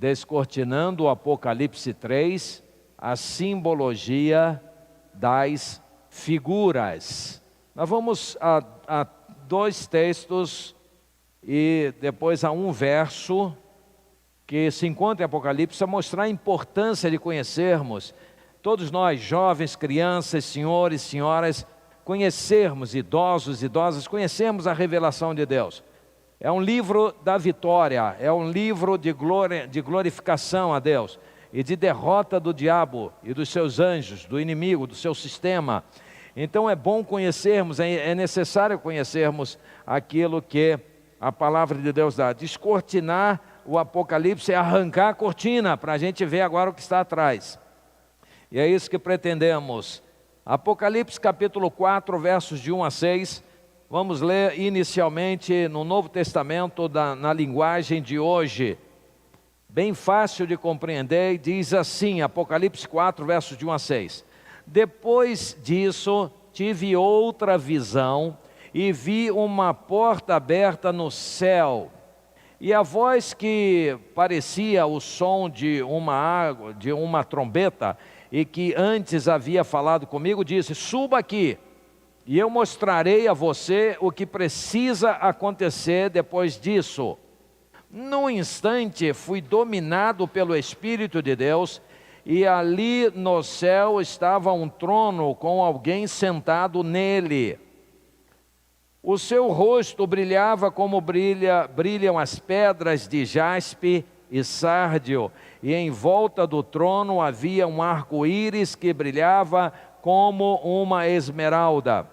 descortinando o Apocalipse 3, a simbologia das figuras. Nós vamos a 2 textos e depois a um verso que se encontra em Apocalipse, para mostrar a importância de conhecermos, todos nós, jovens, crianças, senhores, senhoras, conhecermos, idosos, idosas, conhecermos a revelação de Deus. É um livro da vitória, é um livro de glória, de glorificação a Deus e de derrota do diabo e dos seus anjos, do inimigo, do seu sistema. Então é bom conhecermos, é necessário conhecermos aquilo que a palavra de Deus dá. Descortinar o Apocalipse é arrancar a cortina para a gente ver agora o que está atrás. E é isso que pretendemos. Apocalipse capítulo 4, versos de 1 a 6. Vamos ler inicialmente no Novo Testamento, na linguagem de hoje. Bem fácil de compreender, diz assim, Apocalipse 4, versos de 1 a 6. Depois disso, tive outra visão e vi uma porta aberta no céu. E a voz que parecia o som de uma trombeta, e que antes havia falado comigo, disse: suba aqui, e eu mostrarei a você o que precisa acontecer depois disso. Num instante fui dominado pelo Espírito de Deus, e ali no céu estava um trono com alguém sentado nele. O seu rosto brilhava como brilham as pedras de jaspe e sárdio, e em volta do trono havia um arco-íris que brilhava como uma esmeralda.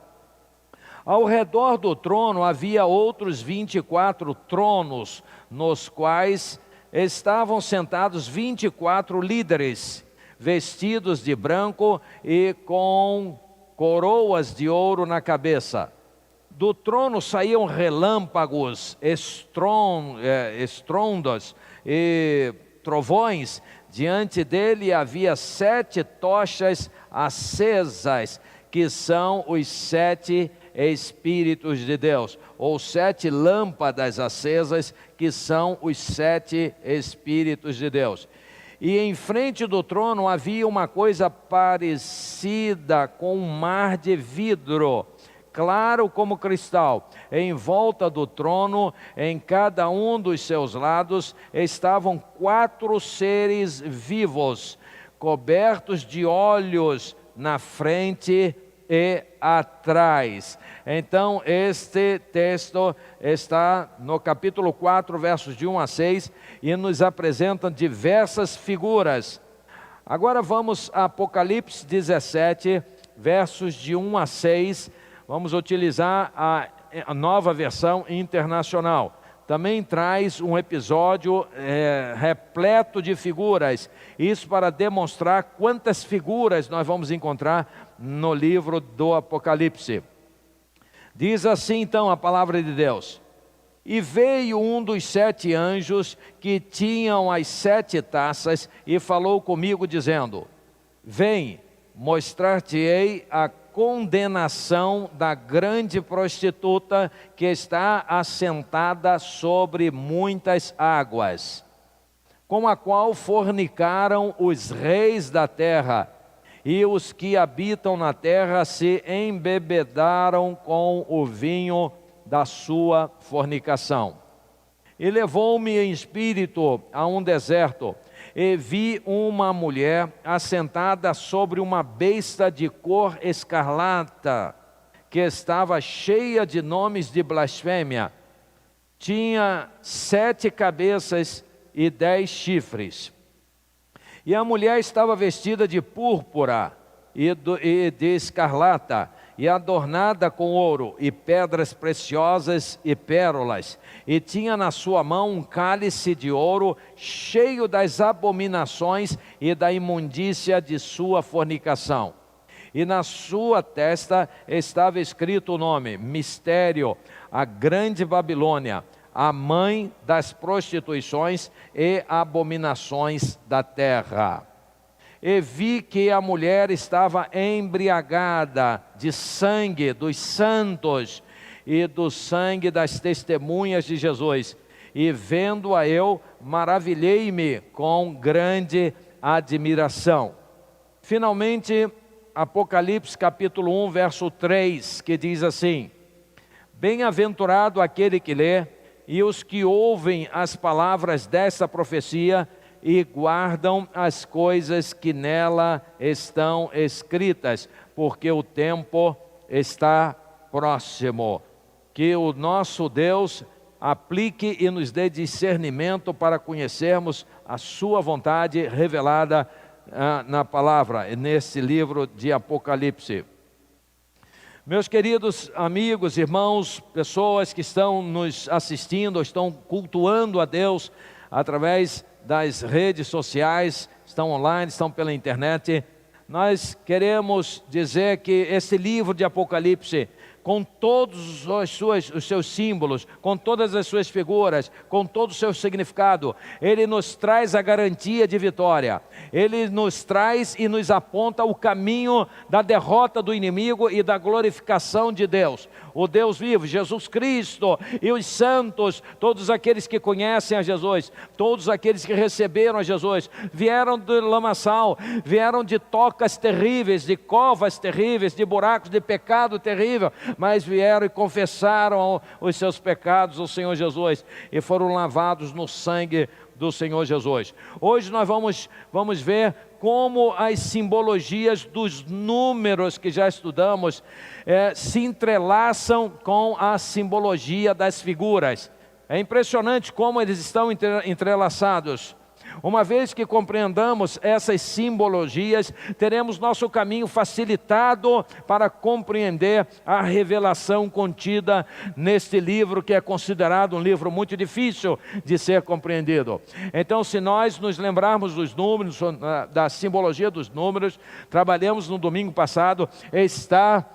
Ao redor do trono havia outros 24 tronos, nos quais estavam sentados 24 líderes, vestidos de branco e com coroas de ouro na cabeça. Do trono saíam relâmpagos, estrondos e trovões. Diante dele havia 7 tochas acesas, que são os 7 Espíritos de Deus, ou 7 lâmpadas acesas, que são os 7 Espíritos de Deus. E em frente do trono havia uma coisa parecida com um mar de vidro, claro como cristal. Em volta do trono, em cada um dos seus lados, estavam 4 seres vivos, cobertos de olhos na frente e atrás. Então, este texto está no capítulo 4, versos de 1 a 6, e nos apresenta diversas figuras. Agora vamos a Apocalipse 17, versos de 1 a 6, vamos utilizar a nova versão internacional. Também traz um episódio repleto de figuras, isso para demonstrar quantas figuras nós vamos encontrar no livro do Apocalipse. Diz assim então a palavra de Deus: e veio um dos 7 anjos que tinham as 7 taças e falou comigo dizendo: vem, mostrar-te-ei a condenação da grande prostituta que está assentada sobre muitas águas, com a qual fornicaram os reis da terra, e os que habitam na terra se embebedaram com o vinho da sua fornicação. E levou-me em espírito a um deserto, e vi uma mulher assentada sobre uma besta de cor escarlata, que estava cheia de nomes de blasfêmia. Tinha 7 cabeças e 10 chifres. E a mulher estava vestida de púrpura e de escarlata, e adornada com ouro e pedras preciosas e pérolas, e tinha na sua mão um cálice de ouro cheio das abominações e da imundícia de sua fornicação. E na sua testa estava escrito o nome: Mistério, a grande Babilônia, a mãe das prostituições e abominações da terra. E vi que a mulher estava embriagada de sangue dos santos e do sangue das testemunhas de Jesus. E vendo-a eu, maravilhei-me com grande admiração. Finalmente, Apocalipse capítulo 1, verso 3, que diz assim: bem-aventurado aquele que lê e os que ouvem as palavras desta profecia e guardam as coisas que nela estão escritas, porque o tempo está próximo. Que o nosso Deus aplique e nos dê discernimento para conhecermos a sua vontade revelada na palavra, nesse livro de Apocalipse. Meus queridos amigos, irmãos, pessoas que estão nos assistindo, estão cultuando a Deus através das redes sociais, estão online, estão pela internet, nós queremos dizer que esse livro de Apocalipse, com todos os seus símbolos, com todas as suas figuras, com todo o seu significado, ele nos traz a garantia de vitória. Ele nos traz e nos aponta o caminho da derrota do inimigo e da glorificação de Deus. O Deus vivo, Jesus Cristo e os santos, todos aqueles que conhecem a Jesus, todos aqueles que receberam a Jesus, vieram do lamaçal, vieram de tocas terríveis, de covas terríveis, de buracos de pecado terrível, mas vieram e confessaram os seus pecados ao Senhor Jesus e foram lavados no sangue do Senhor Jesus. Hoje nós vamos ver como as simbologias dos números que já estudamos se entrelaçam com a simbologia das figuras. É impressionante como eles estão entrelaçados. Uma vez que compreendamos essas simbologias, teremos nosso caminho facilitado para compreender a revelação contida neste livro, que é considerado um livro muito difícil de ser compreendido. Então, se nós nos lembrarmos dos números, da simbologia dos números, trabalhamos no domingo passado, está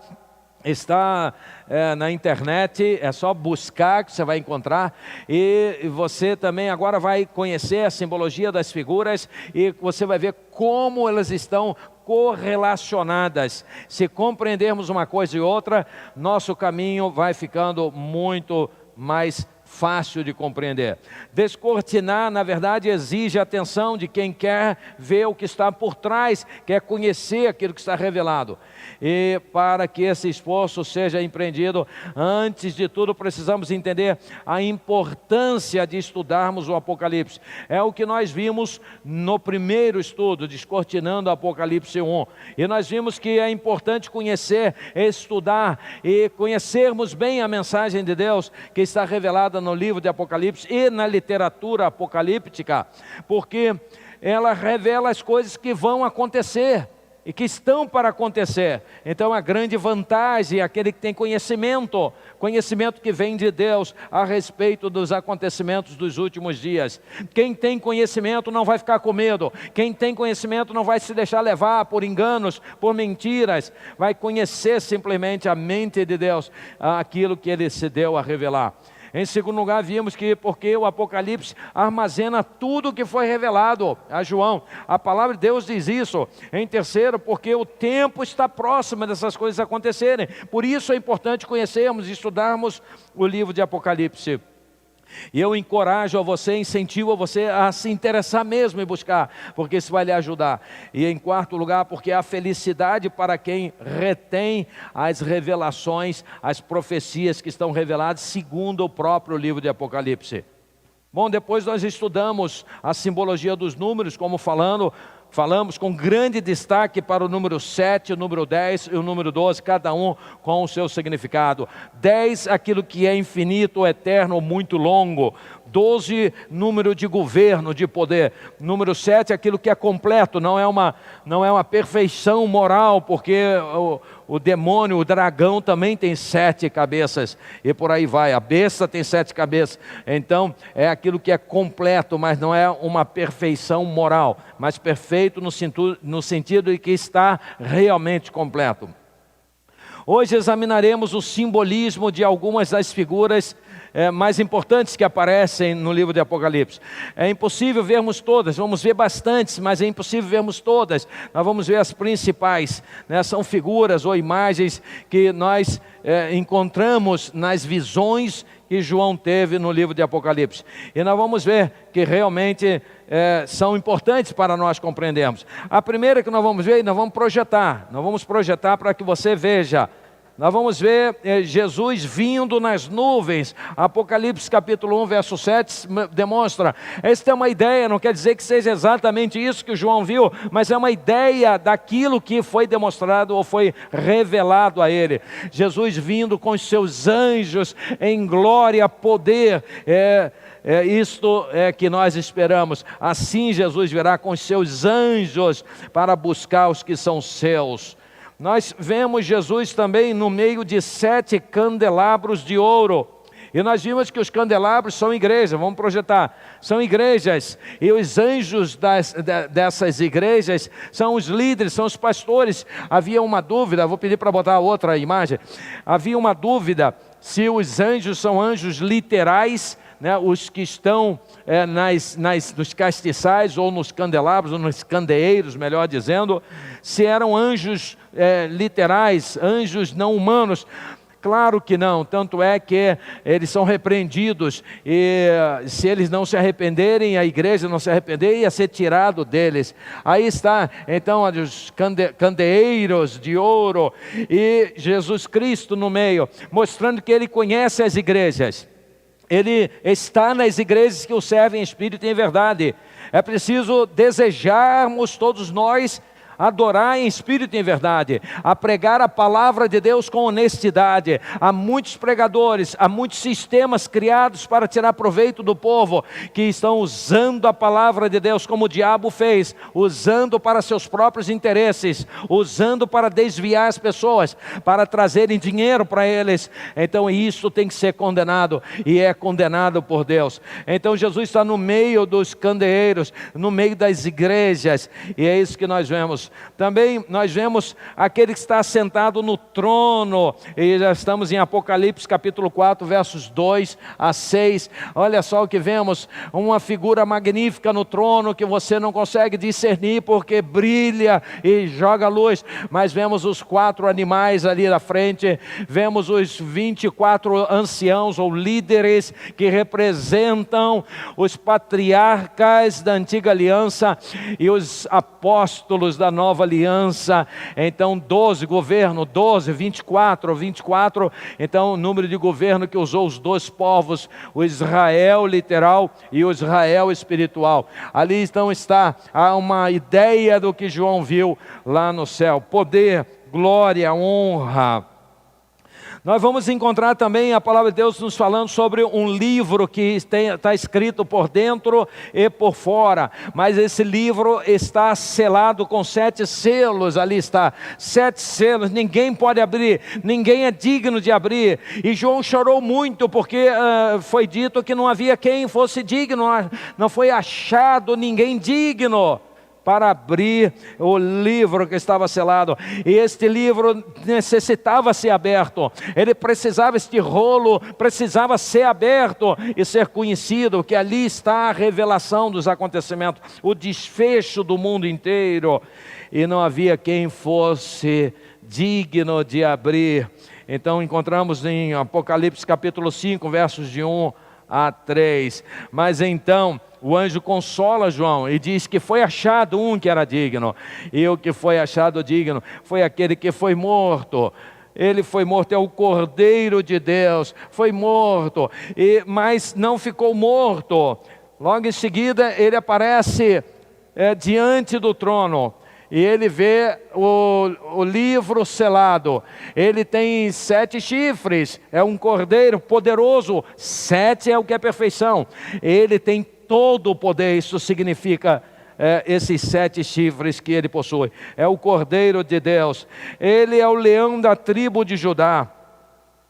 na internet, é só buscar que você vai encontrar, e você também agora vai conhecer a simbologia das figuras e você vai ver como elas estão correlacionadas. Se compreendermos uma coisa e outra, nosso caminho vai ficando muito mais fácil de compreender. Descortinar, na verdade, exige a atenção de quem quer ver o que está por trás, quer conhecer aquilo que está revelado. E para que esse esforço seja empreendido, antes de tudo precisamos entender a importância de estudarmos o Apocalipse. É o que nós vimos no primeiro estudo, Descortinando o Apocalipse 1. E nós vimos que é importante conhecer, estudar e conhecermos bem a mensagem de Deus que está revelada no livro de Apocalipse e na literatura apocalíptica, porque ela revela as coisas que vão acontecer e que estão para acontecer. Então a grande vantagem é aquele que tem conhecimento que vem de Deus a respeito dos acontecimentos dos últimos dias. Quem tem conhecimento não vai ficar com medo, quem tem conhecimento não vai se deixar levar por enganos, por mentiras, vai conhecer simplesmente a mente de Deus, aquilo que Ele se deu a revelar. Em segundo lugar, vimos que porque o Apocalipse armazena tudo o que foi revelado a João. A palavra de Deus diz isso. Em terceiro, porque o tempo está próximo dessas coisas acontecerem. Por isso é importante conhecermos e estudarmos o livro de Apocalipse. E eu encorajo a você, incentivo a você a se interessar mesmo em buscar, porque isso vai lhe ajudar. E em quarto lugar, porque há felicidade para quem retém as revelações, as profecias que estão reveladas segundo o próprio livro de Apocalipse. Bom, depois nós estudamos a simbologia dos números, como falamos com grande destaque para o número 7, o número 10 e o número 12, cada um com o seu significado. 10, aquilo que é infinito, eterno, muito longo. 12, número de governo, de poder. Número 7, aquilo que é completo, não é uma perfeição moral, porque o demônio, o dragão também tem 7 cabeças, e por aí vai. A besta tem 7 cabeças. Então, é aquilo que é completo, mas não é uma perfeição moral, mas perfeito no sentido de que está realmente completo. Hoje examinaremos o simbolismo de algumas das figuras mais importantes que aparecem no livro de Apocalipse. É impossível vermos todas, vamos ver bastantes, mas é impossível vermos todas. Nós vamos ver as principais, né? São figuras ou imagens que nós encontramos nas visões que João teve no livro de Apocalipse. E nós vamos ver que realmente são importantes para nós compreendermos. A primeira que nós vamos ver, nós vamos projetar para que você veja. Nós vamos ver Jesus vindo nas nuvens. Apocalipse capítulo 1, verso 7 demonstra. Esta é uma ideia, não quer dizer que seja exatamente isso que João viu, mas é uma ideia daquilo que foi demonstrado ou foi revelado a ele. Jesus vindo com os seus anjos em glória, poder. Isto é que nós esperamos. Assim Jesus virá com os seus anjos para buscar os que são seus. Nós vemos Jesus também no meio de 7 candelabros de ouro. E nós vimos que os candelabros são igrejas, vamos projetar, são igrejas. E os anjos dessas igrejas são os líderes, são os pastores. Havia uma dúvida, vou pedir para botar outra imagem. Havia uma dúvida se os anjos são anjos literais, né, os que estão nos castiçais ou nos candelabros, ou nos candeeiros, melhor dizendo, se eram anjos literais, anjos não humanos. Claro que não, tanto é que eles são repreendidos, e se eles não se arrependerem, a igreja não se arrepender, ia ser tirado deles. Aí está, então, os candeeiros de ouro, e Jesus Cristo no meio, mostrando que Ele conhece as igrejas. Ele está nas igrejas que o servem em espírito e em verdade. É preciso desejarmos todos nós adorar em espírito e em verdade, a pregar a palavra de Deus com honestidade. Há muitos pregadores, há muitos sistemas criados para tirar proveito do povo, que estão usando a palavra de Deus como o diabo fez, usando para seus próprios interesses, usando para desviar as pessoas, para trazerem dinheiro para eles. Então isso tem que ser condenado, e é condenado por Deus. Então Jesus está no meio dos candeeiros, no meio das igrejas, e é isso que nós vemos. Também nós vemos aquele que está sentado no trono, e já estamos em Apocalipse capítulo 4, versos 2 a 6, olha só o que vemos, uma figura magnífica no trono, que você não consegue discernir, porque brilha e joga luz, mas vemos os 4 animais ali na frente, vemos os 24 anciãos ou líderes, que representam os patriarcas da antiga aliança, e os apóstolos da nova aliança. Então 12, governo, 12, 24, então o número de governo que usou os 2 povos, o Israel literal e o Israel espiritual. Ali então há uma ideia do que João viu lá no céu: poder, glória, honra. Nós vamos encontrar também a palavra de Deus nos falando sobre um livro que está escrito por dentro e por fora, mas esse livro está selado com 7 selos, ali está, 7 selos, ninguém pode abrir, ninguém é digno de abrir, e João chorou muito, porque foi dito que não havia quem fosse digno, não foi achado ninguém digno para abrir o livro que estava selado, e este livro necessitava ser aberto, este rolo precisava ser aberto e ser conhecido, que ali está a revelação dos acontecimentos, o desfecho do mundo inteiro, e não havia quem fosse digno de abrir. Então encontramos em Apocalipse capítulo 5, versos de 1 a 3, mas então o anjo consola João e diz que foi achado um que era digno, e o que foi achado digno foi aquele que foi morto. Ele foi morto, é o Cordeiro de Deus, foi morto, mas não ficou morto. Logo em seguida ele aparece diante do trono, e ele vê o livro selado. Ele tem 7 chifres, é um cordeiro poderoso, 7 é o que é perfeição. Ele tem todo o poder, isso significa esses 7 chifres que ele possui. É o Cordeiro de Deus, ele é o leão da tribo de Judá.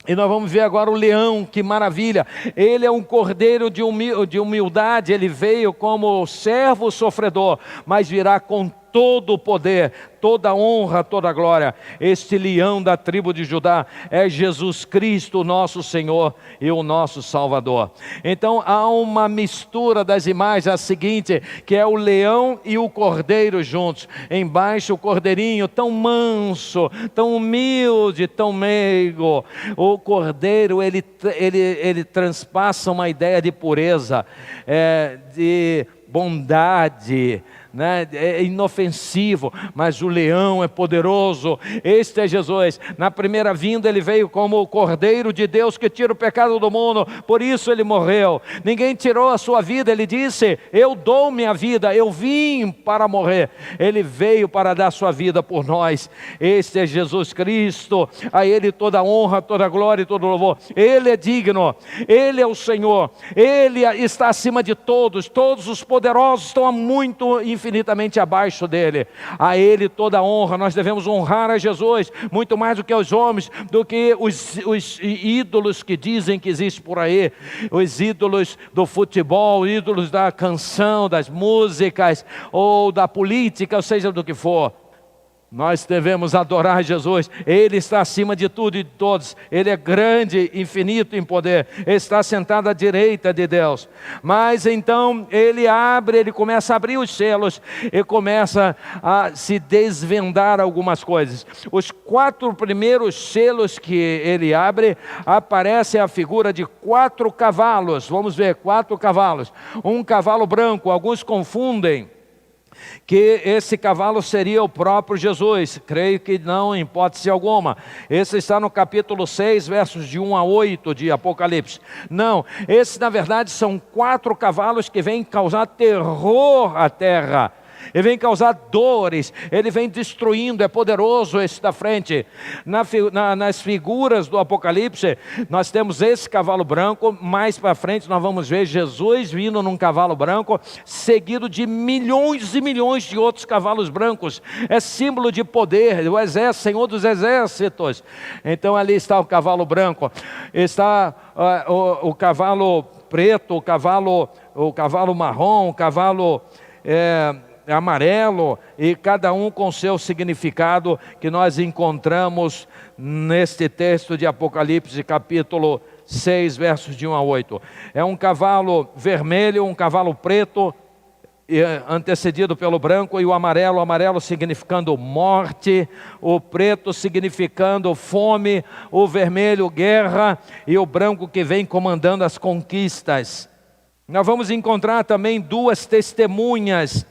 E nós vamos ver agora o leão, que maravilha, ele é um cordeiro de humildade, ele veio como servo sofredor, mas virá com todo o poder, toda a honra, toda a glória. Este leão da tribo de Judá é Jesus Cristo, nosso Senhor e o nosso Salvador. Então há uma mistura das imagens, a seguinte, que é o leão e o cordeiro juntos. Embaixo o cordeirinho tão manso, tão humilde, tão meigo. O cordeiro, ele transpassa uma ideia de pureza, de bondade, né? É inofensivo, mas o leão é poderoso. Este é Jesus. Na primeira vinda ele veio como o Cordeiro de Deus que tira o pecado do mundo, por isso ele morreu. Ninguém tirou a sua vida, ele disse: eu dou minha vida, eu vim para morrer. Ele veio para dar sua vida por nós. Este é Jesus Cristo, a ele toda honra, toda glória e todo louvor. Ele é digno, ele é o Senhor, ele está acima de todos. Todos os poderosos estão muito infinitamente abaixo dele. A ele toda a honra. Nós devemos honrar a Jesus muito mais do que os homens, do que os ídolos que dizem que existem por aí, os ídolos do futebol, ídolos da canção, das músicas ou da política, ou seja do que for. Nós devemos adorar Jesus. Ele está acima de tudo e de todos. Ele é grande, infinito em poder. Ele está sentado à direita de Deus. Mas então ele começa a abrir os selos e começa a se desvendar algumas coisas. Os 4 primeiros selos que ele abre, aparece a figura de 4 cavalos. Vamos ver, 4 cavalos. Um cavalo branco, alguns confundem que esse cavalo seria o próprio Jesus. Creio que não, em hipótese alguma. Esse está no capítulo 6, versos de 1 a 8 de Apocalipse. Não, esses na verdade são 4 cavalos que vêm causar terror à terra. Ele vem causar dores, ele vem destruindo, é poderoso esse da frente. Nas figuras do Apocalipse, nós temos esse cavalo branco, mais para frente nós vamos ver Jesus vindo num cavalo branco, seguido de milhões e milhões de outros cavalos brancos. É símbolo de poder, o exército, Senhor dos exércitos. Então ali está o cavalo branco, está o cavalo preto, o cavalo marrom, o cavalo amarelo, e cada um com seu significado que nós encontramos neste texto de Apocalipse, capítulo 6, versos de 1 a 8. É um cavalo vermelho, um cavalo preto, antecedido pelo branco, e o amarelo significando morte, o preto significando fome, o vermelho guerra, e o branco que vem comandando as conquistas. Nós vamos encontrar também 2 testemunhas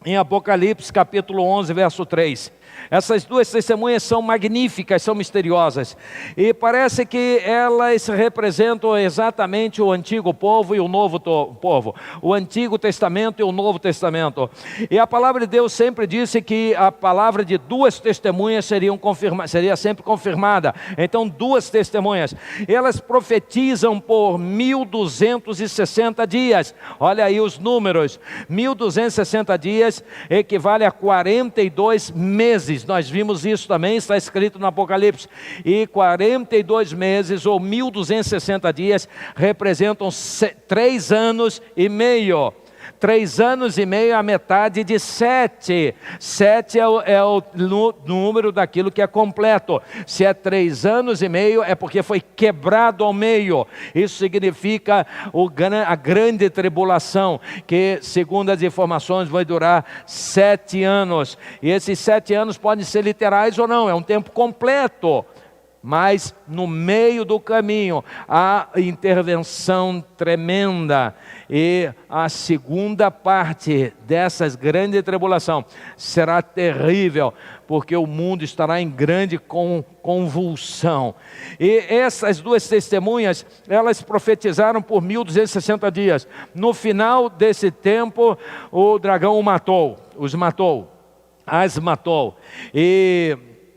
em Apocalipse capítulo 11, verso 3. Essas 2 testemunhas são magníficas, são misteriosas, e parece que elas representam exatamente o antigo povo e o novo povo, o Antigo Testamento e o Novo Testamento. E a palavra de Deus sempre disse que a palavra de 2 testemunhas seria sempre confirmada. Então 2 testemunhas, elas profetizam por 1260 dias. Olha aí os números, 1260 dias equivale a 42 meses. Nós vimos isso também, está escrito no Apocalipse. E 42 meses ou 1260 dias representam 3 anos e meio. 3 anos e meio é a metade de 7. 7 é o número daquilo que é completo. Se é 3 anos e meio, é porque foi quebrado ao meio. Isso significa a grande tribulação, que segundo as informações vai durar 7 anos. E esses 7 anos podem ser literais ou não, é um tempo completo. Mas no meio do caminho há intervenção tremenda, e a segunda parte dessas grande tribulação será terrível, porque o mundo estará em grande convulsão. E essas 2 testemunhas, elas profetizaram por 1260 dias. No final desse tempo, o dragão as matou,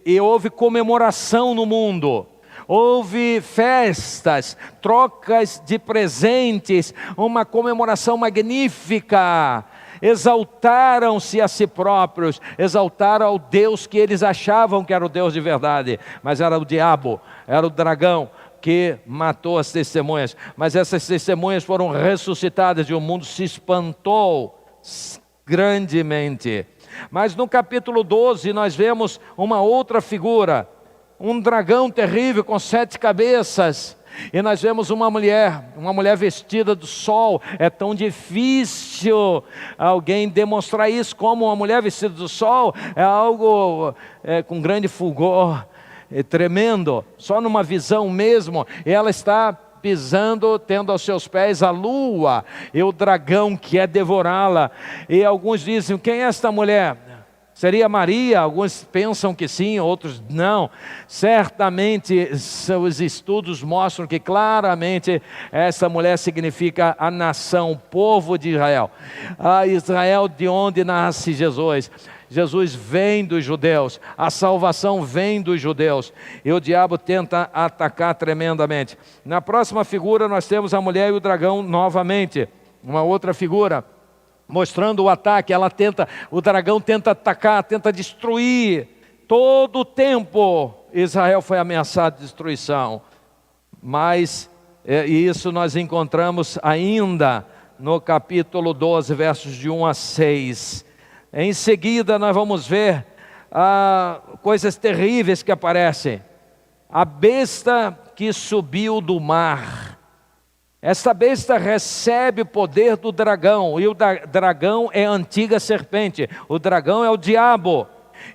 e houve comemoração no mundo, houve festas, trocas de presentes, uma comemoração magnífica. Exaltaram-se a si próprios, exaltaram ao Deus que eles achavam que era o Deus de verdade, mas era o diabo, era o dragão que matou as testemunhas. Mas essas testemunhas foram ressuscitadas e o mundo se espantou grandemente. Mas no capítulo 12 nós vemos uma outra figura, um dragão terrível com 7 cabeças. E nós vemos uma mulher vestida do sol. É tão difícil alguém demonstrar isso, como uma mulher vestida do sol é algo com grande fulgor, tremendo, só numa visão mesmo. E ela está pisando, tendo aos seus pés a lua, e o dragão que é devorá-la. E alguns dizem, quem é esta mulher? Seria Maria? Alguns pensam que sim, outros não. Certamente os estudos mostram que claramente essa mulher significa a nação, o povo de Israel. A Israel de onde nasce Jesus. Jesus vem dos judeus, a salvação vem dos judeus, e o diabo tenta atacar tremendamente. Na próxima figura nós temos a mulher e o dragão novamente, uma outra figura, mostrando o ataque. O dragão tenta atacar, tenta destruir. Todo o tempo Israel foi ameaçado de destruição, mas isso nós encontramos ainda no capítulo 12, versos de 1 a 6. Em seguida nós vamos ver coisas terríveis que aparecem. A besta que subiu do mar. Esta besta recebe o poder do dragão, e o dragão é a antiga serpente, o dragão é o diabo,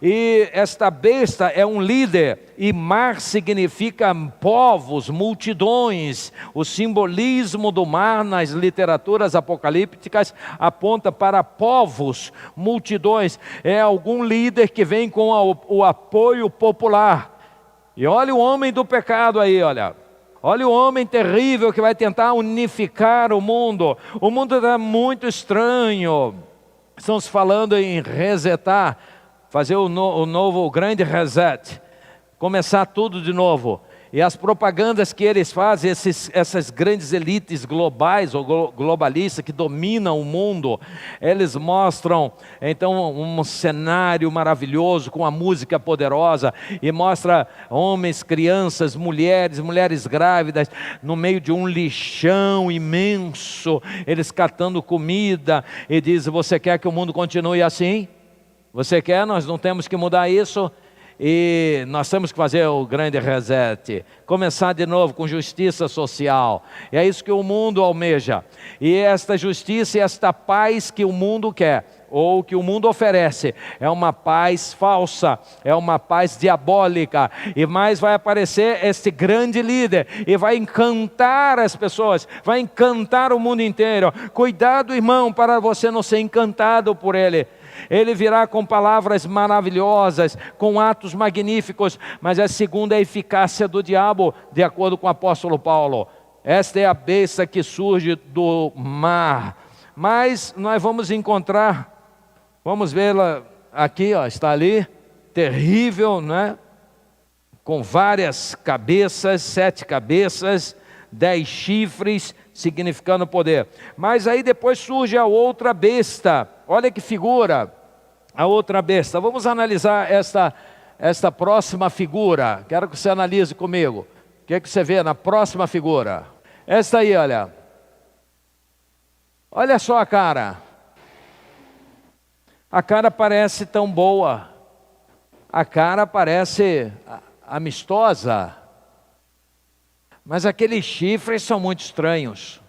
e esta besta é um líder, e mar significa povos, multidões. O simbolismo do mar nas literaturas apocalípticas aponta para povos, multidões, é algum líder que vem com o apoio popular. E olha o homem do pecado aí, olha o homem terrível que vai tentar unificar o mundo. O mundo está muito estranho. Estamos falando em resetar, fazer o novo grande reset, começar tudo de novo. E as propagandas que eles fazem, essas grandes elites globais ou globalistas que dominam o mundo, eles mostram então um cenário maravilhoso com a música poderosa, e mostra homens, crianças, mulheres grávidas no meio de um lixão imenso, eles catando comida, e dizem, você quer que o mundo continue assim? Você quer? Nós não temos que mudar isso? E nós temos que fazer o grande reset, começar de novo com justiça social. E é isso que o mundo almeja. E esta justiça e esta paz que o mundo quer, ou que o mundo oferece, é uma paz falsa, é uma paz diabólica. E mais vai aparecer este grande líder, e vai encantar as pessoas, vai encantar o mundo inteiro. Cuidado, irmão, para você não ser encantado por ele. Ele virá com palavras maravilhosas, com atos magníficos, mas é segundo a eficácia do diabo, de acordo com o apóstolo Paulo. Esta é a besta que surge do mar. Mas nós vamos encontrar, vamos vê-la aqui, está ali, terrível, né? Com várias cabeças, 7 cabeças, 10 chifres, significando poder. Mas aí depois surge a outra besta. Olha que figura, a outra besta. Vamos analisar esta próxima figura. Quero que você analise comigo. O que é que você vê na próxima figura? Esta aí, olha. Olha só a cara. A cara parece tão boa. A cara parece amistosa. Mas aqueles chifres são muito estranhos.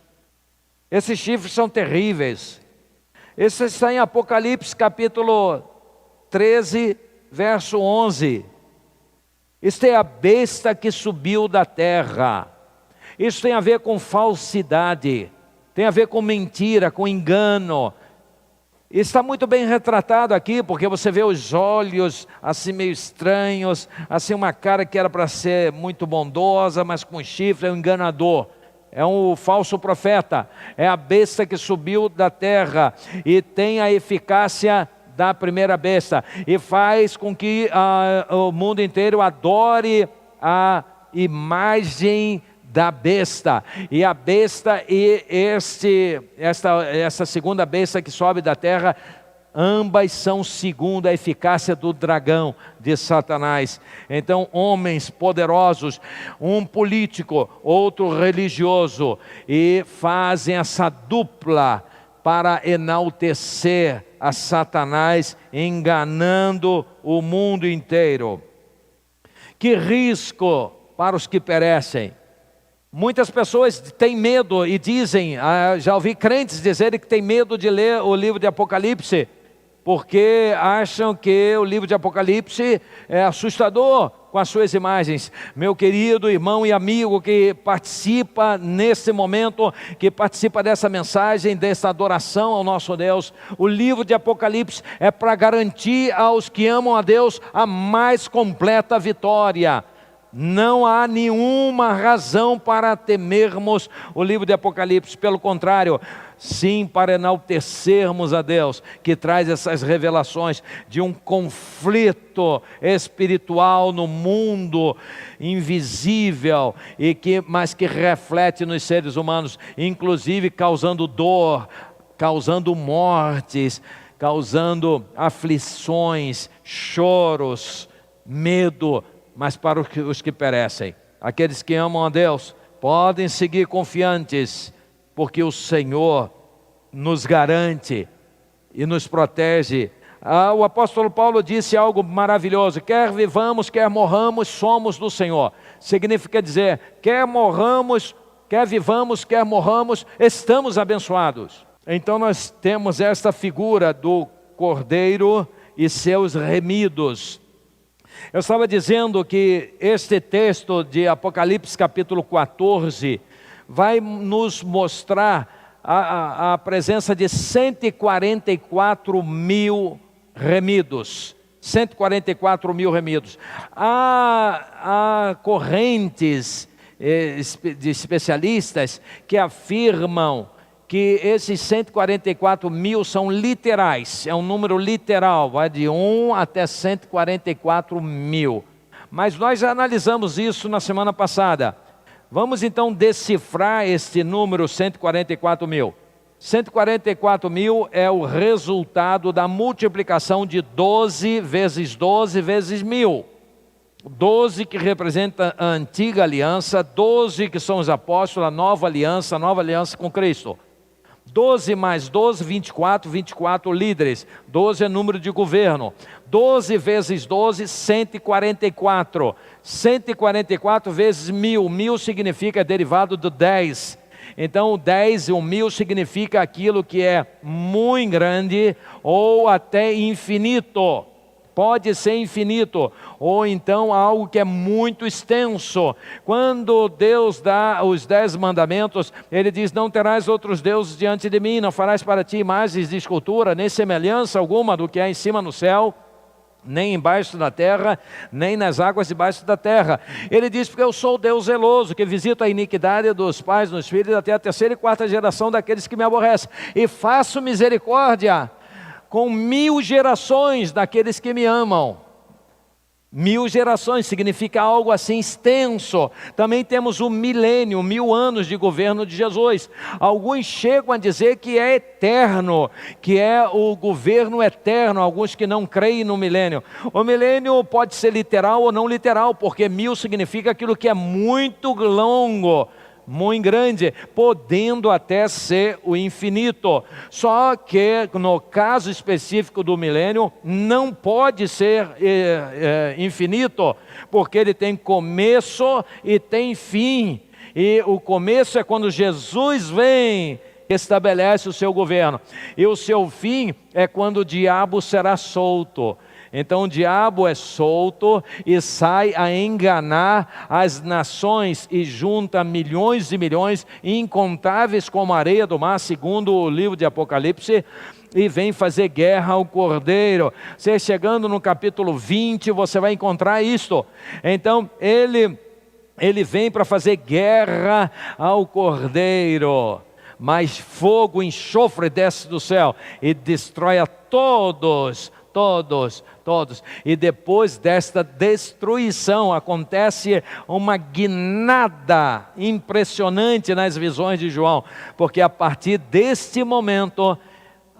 Esses chifres são terríveis. Esse está em Apocalipse capítulo 13, verso 11. Isto é a besta que subiu da terra. Isso tem a ver com falsidade, tem a ver com mentira, com engano. Está muito bem retratado aqui, porque você vê os olhos assim meio estranhos, assim uma cara que era para ser muito bondosa, mas com chifre, é um enganador. É um falso profeta, é a besta que subiu da terra e tem a eficácia da primeira besta, e faz com que o mundo inteiro adore a imagem da besta. E a besta e essa segunda besta que sobe da terra, ambas são segundo a eficácia do dragão de Satanás. Então, homens poderosos, um político, outro religioso, e fazem essa dupla para enaltecer a Satanás enganando o mundo inteiro. Que risco para os que perecem. Muitas pessoas têm medo e dizem, já ouvi crentes dizerem que têm medo de ler o livro de Apocalipse, porque acham que o livro de Apocalipse é assustador com as suas imagens. Meu querido irmão e amigo que participa nesse momento, que participa dessa mensagem, dessa adoração ao nosso Deus, o livro de Apocalipse é para garantir aos que amam a Deus a mais completa vitória. Não há nenhuma razão para temermos o livro de Apocalipse, pelo contrário, sim, para enaltecermos a Deus, que traz essas revelações de um conflito espiritual no mundo invisível, mas que reflete nos seres humanos, inclusive causando dor, causando mortes, causando aflições, choros, medo, mas para os que perecem. Aqueles que amam a Deus podem seguir confiantes, porque o Senhor nos garante e nos protege. O apóstolo Paulo disse algo maravilhoso: quer vivamos, quer morramos, somos do Senhor. Significa dizer, quer morramos, quer vivamos, quer morramos, estamos abençoados. Então nós temos esta figura do Cordeiro e seus remidos. Eu estava dizendo que este texto de Apocalipse capítulo 14 vai nos mostrar a presença de 144 mil remidos. 144 mil remidos. Há correntes de especialistas que afirmam que esses 144 mil são literais, é um número literal, vai de 1 até 144 mil. Mas nós já analisamos isso na semana passada. Vamos então decifrar este número 144 mil. 144 mil é o resultado da multiplicação de 12 vezes 12 vezes 1000. 12 que representa a antiga aliança, 12 que são os apóstolos, a nova aliança com Cristo. 12 mais 12, 24, 24 líderes, 12 é número de governo, 12 vezes 12, 144, 144 vezes 1000, 1000 significa derivado do 10, então o 10 e o 1000 significa aquilo que é muito grande ou até infinito. Pode ser infinito, ou então algo que é muito extenso. Quando Deus dá os 10 mandamentos, Ele diz: não terás outros deuses diante de mim, não farás para ti imagens de escultura, nem semelhança alguma do que há em cima no céu, nem embaixo da terra, nem nas águas debaixo da terra. Ele diz: porque eu sou o Deus zeloso, que visito a iniquidade dos pais nos filhos, até a 3ª e 4ª geração daqueles que me aborrecem, e faço misericórdia com 1000 gerações daqueles que me amam. 1000 gerações significa algo assim extenso. Também temos o milênio, 1000 anos de governo de Jesus. Alguns chegam a dizer que é eterno, que é o governo eterno, alguns que não creem no milênio. O milênio pode ser literal ou não literal, porque 1000 significa aquilo que é muito longo, muito grande, podendo até ser o infinito. Só que no caso específico do milênio, não pode ser infinito, porque ele tem começo e tem fim. E o começo é quando Jesus vem, estabelece o seu governo. E o seu fim é quando o diabo será solto. Então o diabo é solto e sai a enganar as nações e junta milhões e milhões, incontáveis como a areia do mar, segundo o livro de Apocalipse, e vem fazer guerra ao Cordeiro. Você chegando no capítulo 20, você vai encontrar isto. Então ele vem para fazer guerra ao Cordeiro. Mas fogo, enxofre desce do céu e destrói a todos. E depois desta destruição acontece uma guinada impressionante nas visões de João, porque a partir deste momento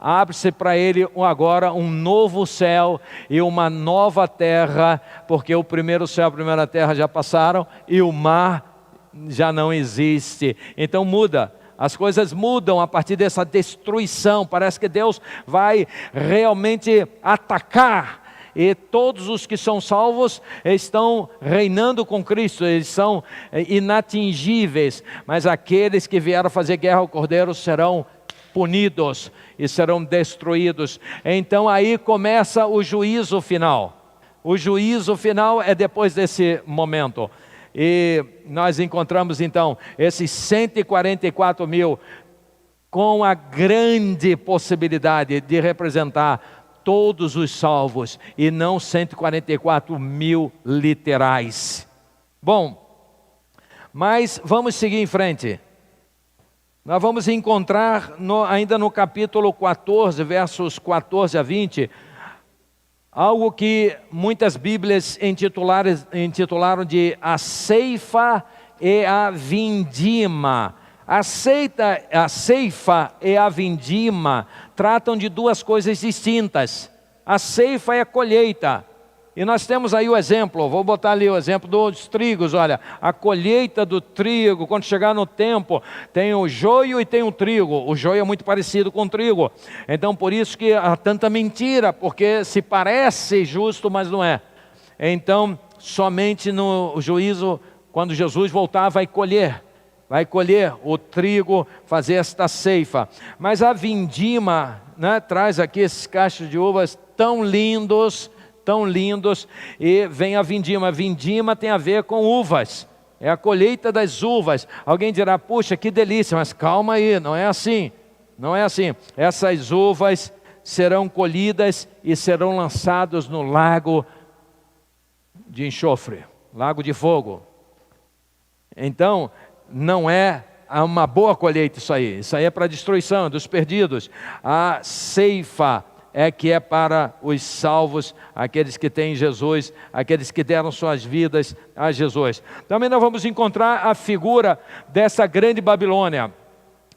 abre-se para ele agora um novo céu e uma nova terra, porque o primeiro céu e a primeira terra já passaram e o mar já não existe. Então muda. As coisas mudam a partir dessa destruição. Parece que Deus vai realmente atacar. E todos os que são salvos estão reinando com Cristo, eles são inatingíveis. Mas aqueles que vieram fazer guerra ao Cordeiro serão punidos e serão destruídos. Então aí começa o juízo final. O juízo final é depois desse momento. E nós encontramos então esses 144 mil com a grande possibilidade de representar todos os salvos, e não 144 mil literais. Bom, mas vamos seguir em frente. Nós vamos encontrar ainda no capítulo 14, versos 14 a 20, algo que muitas Bíblias intitularam de a ceifa e a vindima. A ceifa e a vindima tratam de duas coisas distintas. A ceifa é a colheita. E nós temos aí o exemplo, vou botar ali o exemplo dos trigos. Olha, a colheita do trigo, quando chegar no tempo, tem o joio e tem o trigo. O joio é muito parecido com o trigo. Então por isso que há tanta mentira, porque se parece justo, mas não é. Então, somente no juízo, quando Jesus voltar, vai colher o trigo, fazer esta ceifa. Mas a vindima, né, traz aqui esses cachos de uvas tão lindos, e vem a vindima. A vindima tem a ver com uvas, é a colheita das uvas. Alguém dirá, puxa, que delícia, mas calma aí, não é assim. Essas uvas serão colhidas e serão lançadas no lago de enxofre, lago de fogo. Então, não é uma boa colheita isso aí é para a destruição dos perdidos. A ceifa é que é para os salvos, aqueles que têm Jesus, aqueles que deram suas vidas a Jesus. Também nós vamos encontrar a figura dessa grande Babilônia,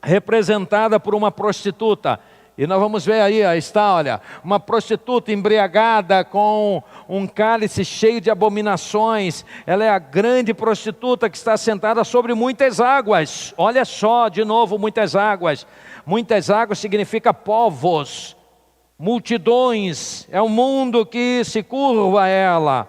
representada por uma prostituta. E nós vamos ver aí está, olha, uma prostituta embriagada com um cálice cheio de abominações. Ela é a grande prostituta que está sentada sobre muitas águas. Olha só, de novo, muitas águas. Muitas águas significa povos, multidões. É um mundo que se curva a ela.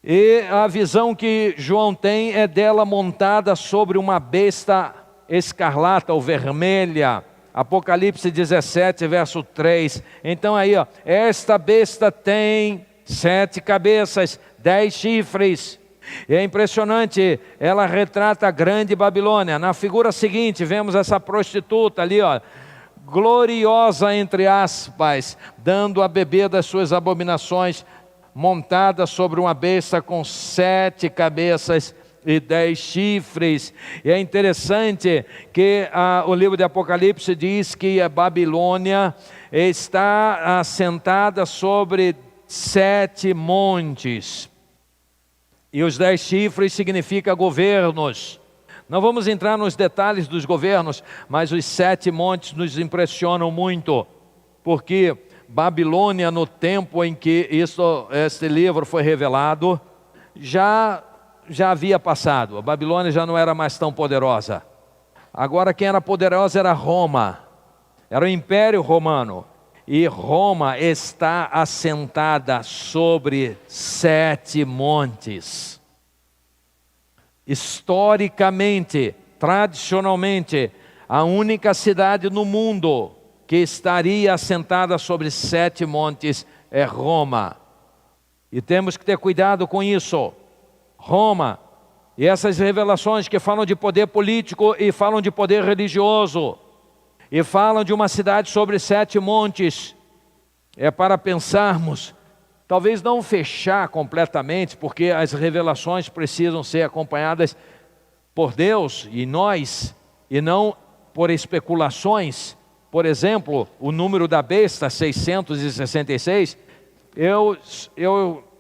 E a visão que João tem é dela montada sobre uma besta escarlata ou vermelha. Apocalipse 17, verso 3. Então aí, esta besta tem 7 cabeças, 10 chifres. E é impressionante, ela retrata a grande Babilônia. Na figura seguinte, vemos essa prostituta ali, gloriosa entre aspas, dando a beber das suas abominações, montada sobre uma besta com 7 cabeças e 10 chifres. E é interessante que o livro de Apocalipse diz que a Babilônia está assentada sobre 7 montes. E os 10 chifres significa governos. Não vamos entrar nos detalhes dos governos, mas os 7 montes nos impressionam muito, porque Babilônia, no tempo em que este livro foi revelado, já havia passado. A Babilônia já não era mais tão poderosa. Agora quem era poderosa era Roma, era o Império Romano. E Roma está assentada sobre 7 montes. Historicamente, tradicionalmente, a única cidade no mundo que estaria assentada sobre 7 montes é Roma. E temos que ter cuidado com isso. Roma, e essas revelações que falam de poder político e falam de poder religioso, e falam de uma cidade sobre 7 montes, é para pensarmos, talvez não fechar completamente, porque as revelações precisam ser acompanhadas por Deus e nós, e não por especulações. Por exemplo, o número da besta, 666, eu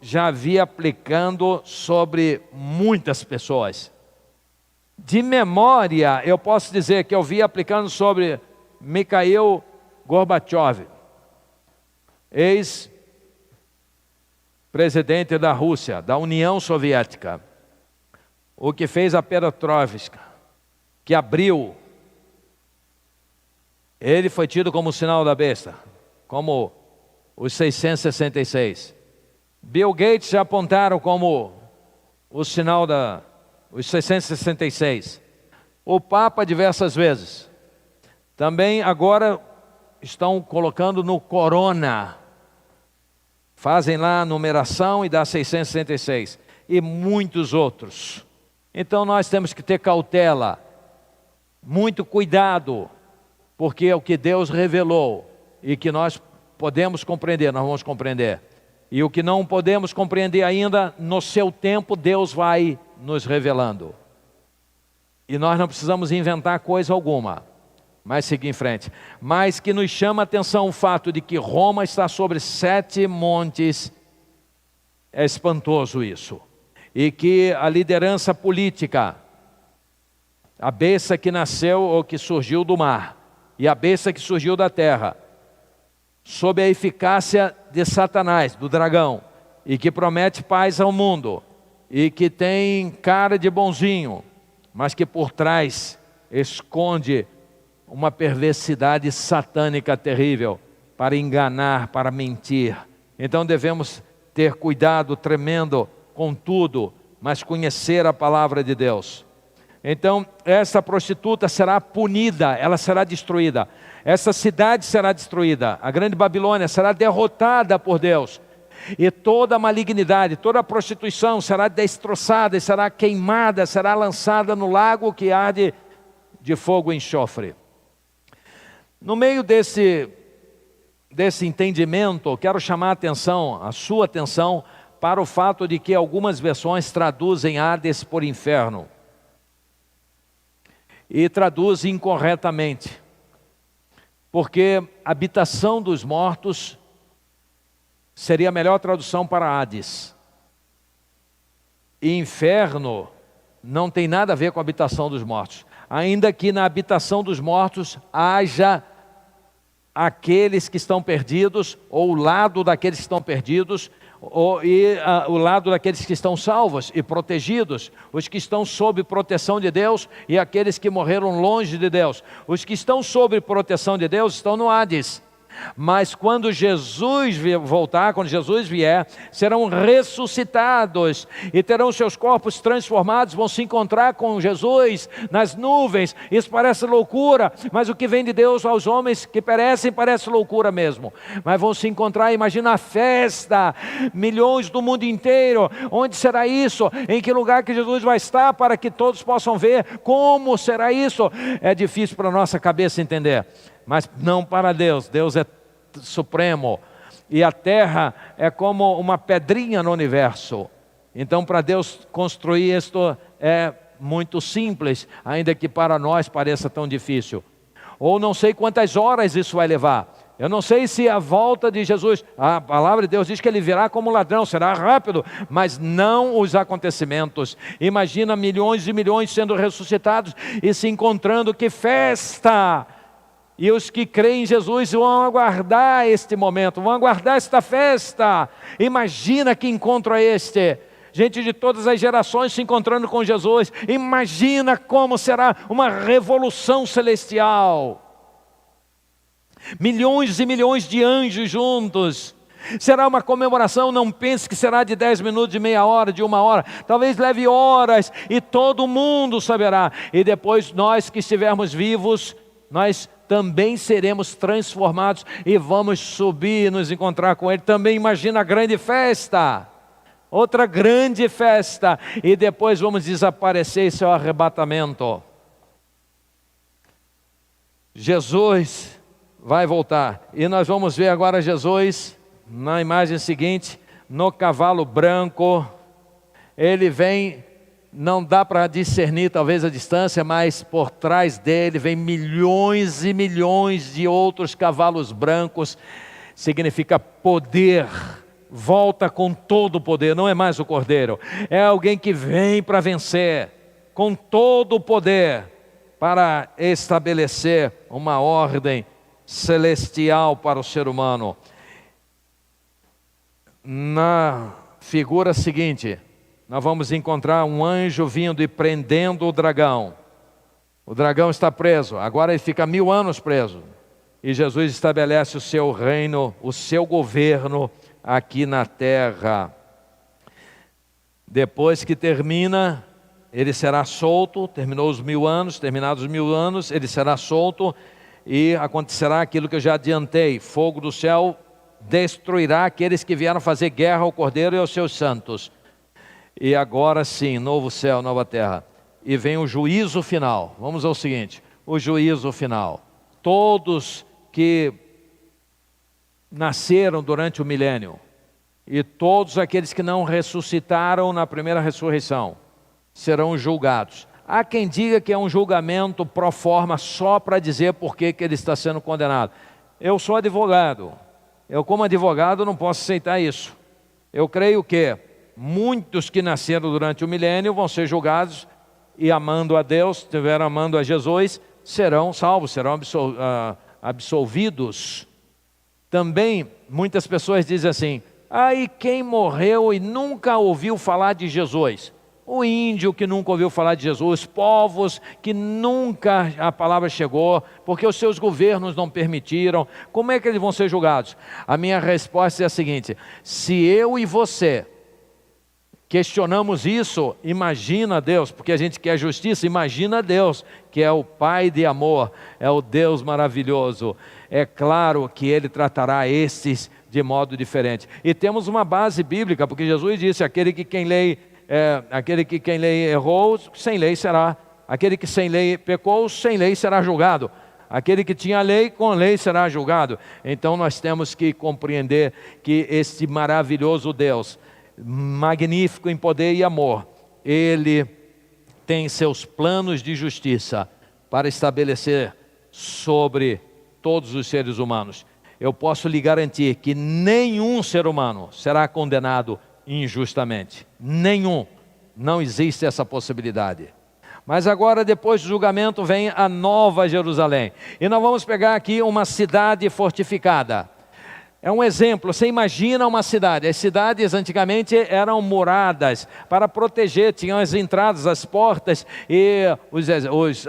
já vi aplicando sobre muitas pessoas. De memória, eu posso dizer que eu vi aplicando sobre Mikhail Gorbachev, ex-presidente da Rússia, da União Soviética, o que fez a Perestroika. que abriu, ele foi tido como o sinal da besta, como os 666. Bill Gates já apontaram como o sinal os 666. O Papa diversas vezes. Também agora estão colocando no corona. Fazem lá a numeração e dá 666. E muitos outros. Então nós temos que ter cautela, muito cuidado, porque é o que Deus revelou e que nós podemos compreender, nós vamos compreender. E o que não podemos compreender ainda, no seu tempo, Deus vai nos revelando. E nós não precisamos inventar coisa alguma, mas seguir em frente. Mas que nos chama a atenção o fato de que Roma está sobre 7 montes, é espantoso isso. E que a liderança política, a besta que nasceu ou que surgiu do mar, e a besta que surgiu da terra, sob a eficácia de Satanás, do dragão, e que promete paz ao mundo, e que tem cara de bonzinho, mas que por trás esconde uma perversidade satânica terrível, para enganar, para mentir. Então devemos ter cuidado tremendo com tudo, mas conhecer a palavra de Deus. Então essa prostituta será punida, ela será destruída. Essa cidade será destruída, a grande Babilônia será derrotada por Deus. E toda a malignidade, toda a prostituição será destroçada, será queimada, será lançada no lago que arde de fogo e enxofre. No meio desse entendimento, quero chamar a sua atenção, para o fato de que algumas versões traduzem Hades por inferno. E traduzem incorretamente. Porque habitação dos mortos seria a melhor tradução para Hades. E inferno não tem nada a ver com a habitação dos mortos. Ainda que na habitação dos mortos haja aqueles que estão perdidos, ou o lado daqueles que estão perdidos, o lado daqueles que estão salvos e protegidos, os que estão sob proteção de Deus e aqueles que morreram longe de Deus. Os que estão sob proteção de Deus estão no Hades. Mas quando Jesus voltar, quando Jesus vier, serão ressuscitados e terão seus corpos transformados, vão se encontrar com Jesus nas nuvens. Isso parece loucura, mas o que vem de Deus aos homens que perecem parece loucura mesmo. Mas vão se encontrar, imagina a festa, milhões do mundo inteiro. Onde será isso? Em que lugar que Jesus vai estar para que todos possam ver? Como será isso? É difícil para a nossa cabeça entender. Mas não para Deus. Deus é supremo e a terra é como uma pedrinha no universo. Então para Deus construir isto é muito simples, ainda que para nós pareça tão difícil. Ou não sei quantas horas isso vai levar. Eu não sei se a volta de Jesus, a palavra de Deus diz que ele virá como ladrão, será rápido, mas não os acontecimentos. Imagina milhões e milhões sendo ressuscitados e se encontrando, que festa! E os que creem em Jesus vão aguardar este momento, vão aguardar esta festa. Imagina que encontro é este. Gente de todas as gerações se encontrando com Jesus. Imagina como será uma revolução celestial. Milhões e milhões de anjos juntos. Será uma comemoração, não pense que será de 10 minutos, de meia hora, de 1 hora. Talvez leve horas e todo mundo saberá. E depois nós que estivermos vivos, nós também seremos transformados e vamos subir e nos encontrar com Ele. Também imagina a grande festa, outra grande festa, e depois vamos desaparecer, esse é o arrebatamento. Jesus vai voltar, e nós vamos ver agora Jesus, na imagem seguinte, no cavalo branco. Ele vem, não dá para discernir talvez a distância, mas por trás dele vem milhões e milhões de outros cavalos brancos. Significa poder, volta com todo o poder, não é mais o cordeiro, é alguém que vem para vencer, com todo o poder, para estabelecer uma ordem celestial para o ser humano. Na figura seguinte, nós vamos encontrar um anjo vindo e prendendo o dragão O dragão está preso, agora ele fica 1000 anos preso. E Jesus estabelece o seu reino, o seu governo aqui na terra. Depois que termina, ele será solto, terminou os 1000 anos, terminados os 1000 anos, ele será solto e acontecerá aquilo que eu já adiantei: fogo do céu destruirá aqueles que vieram fazer guerra ao Cordeiro e aos seus santos. E agora sim, novo céu, nova terra. E vem o juízo final. Vamos ao seguinte: o juízo final. Todos que nasceram durante o milênio e todos aqueles que não ressuscitaram na primeira ressurreição serão julgados. Há quem diga que é um julgamento pro forma, só para dizer por que ele está sendo condenado. Eu sou advogado. Eu, como advogado, não posso aceitar isso. Eu creio que muitos que nasceram durante o milênio vão ser julgados e, amando a Deus, estiveram amando a Jesus, serão salvos, serão absolvidos. Também muitas pessoas dizem assim: e quem morreu e nunca ouviu falar de Jesus? O índio que nunca ouviu falar de Jesus, os povos que nunca a palavra chegou, porque os seus governos não permitiram, como é que eles vão ser julgados? A minha resposta é a seguinte: se eu e você questionamos isso, imagina Deus, porque a gente quer justiça, imagina Deus, que é o Pai de amor, é o Deus maravilhoso. É claro que Ele tratará esses de modo diferente. E temos uma base bíblica, porque Jesus disse: aquele que quem lê errou, sem lei será. Aquele que sem lei pecou, sem lei será julgado. Aquele que tinha lei, com lei será julgado. Então nós temos que compreender que este maravilhoso Deus, magnífico em poder e amor, Ele tem seus planos de justiça para estabelecer sobre todos os seres humanos. Eu posso lhe garantir que nenhum ser humano será condenado injustamente. Nenhum. Não existe essa possibilidade. Mas agora, depois do julgamento, vem a Nova Jerusalém. E nós vamos pegar aqui uma cidade fortificada. É um exemplo, você imagina uma cidade. As cidades antigamente eram muradas para proteger, tinham as entradas, as portas e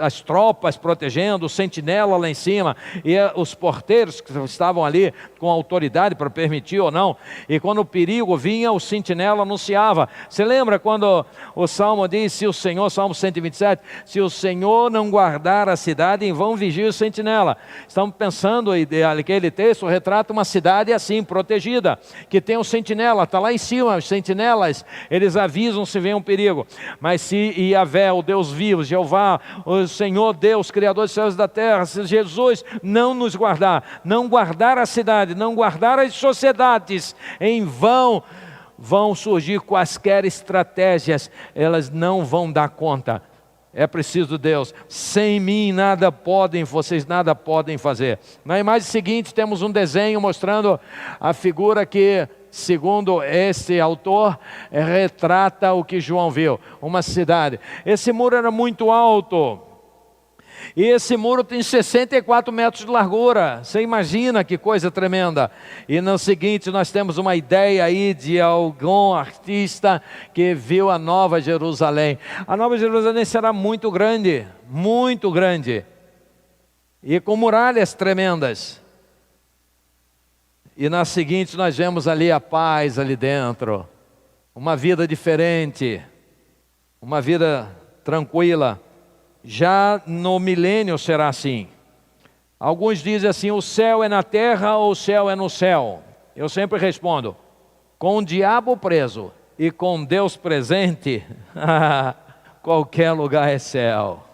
as tropas protegendo, o sentinela lá em cima e os porteiros que estavam ali com autoridade para permitir ou não. E quando o perigo vinha, o sentinela anunciava. Você lembra quando o Salmo diz: se o Senhor, Salmo 127, se o Senhor não guardar a cidade, em vão vigia o sentinela. Estamos pensando, aquele texto retrata uma cidade assim, protegida, que tem um sentinela, está lá em cima. Os sentinelas, eles avisam se vem um perigo. Mas se Yahvé, o Deus vivo, Jeová, o Senhor Deus, Criador dos céus e da terra, se Jesus não nos guardar, não guardar a cidade, não guardar as sociedades, em vão vão surgir quaisquer estratégias, elas não vão dar conta. É preciso Deus. Sem mim vocês nada podem fazer. Na imagem seguinte temos um desenho mostrando a figura que, segundo esse autor, retrata o que João viu. Uma cidade. Esse muro era muito alto. E esse muro tem 64 metros de largura. Você imagina que coisa tremenda. E no seguinte nós temos uma ideia aí de algum artista que viu a Nova Jerusalém. A Nova Jerusalém será muito grande, muito grande. E com muralhas tremendas. E na seguinte nós vemos ali a paz ali dentro. Uma vida diferente. Uma vida tranquila. Já no milênio será assim. Alguns dizem assim: o céu é na terra ou o céu é no céu? Eu sempre respondo: com o diabo preso e com Deus presente, qualquer lugar é céu.